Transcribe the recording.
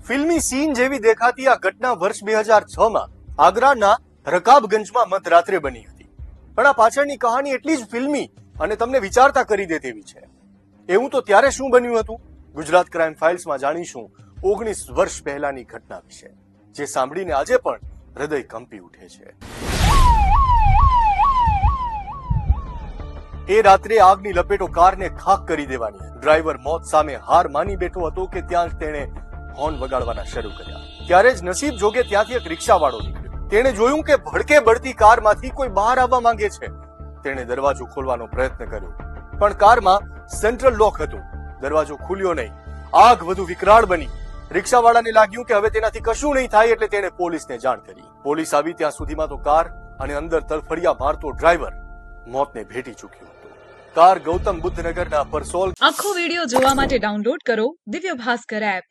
ફિલ્મી સીન જેવી દેખાતી આ ઘટના વર્ષ 2006માં આગ્રાના રકાબગંજમાં મધરાત્રે બની હતી. પણ આ પાછળની કહાની એટલી જ ફિલ્મી અને તમને વિચારતા કરી દે તેવી છે. એવું તો ત્યારે શું બન્યું હતું? ગુજરાત ક્રાઇમ ફાઇલ્સમાં જાણીશું 19 વર્ષ પહેલાની ઘટના વિશે, જે સાંભળીને આજે પણ હૃદય કંપી ઉઠે છે. એ રાત્રે આગની લપેટો કારને ખાક કરી દેવાની હતી. ડ્રાઈવર મોત સામે હાર માની બેઠો હતો કે ત્યાં જ તેણે હોર્ન વગાડવાના શરૂ કર્યા. ત્યારે જ નસીબ જોગે ત્યાંથી એક રિક્ષાવાળો નીકળ્યો. તેણે જોયું કે ભડકે બળતી કારમાંથી કોઈ બહાર આવવા માંગે છે. તેણે દરવાજો ખોલવાનો પ્રયત્ન કર્યો, પણ કારમાં સેન્ટ્રલ લોક હતું. દરવાજો ખુલ્યો નહીં. આગ વધુ વિકરાળ બની. રિક્ષાવાળાને લાગ્યું કે હવે તેનાથી કશું નહીં થાય, એટલે તેણે પોલીસને જાણ કરી. પોલીસ આવી ત્યાં સુધીમાં તો કાર અને અંદર તલફડિયા મારતો ડ્રાઈવર મોતને ભેટી ચૂક્યો હતો. કાર ગૌતમ બુદ્ધ નગરના પરસોલ. આખો વિડિયો જોવા માટે ડાઉનલોડ કરો દિવ્ય ભાસ્કર એપ.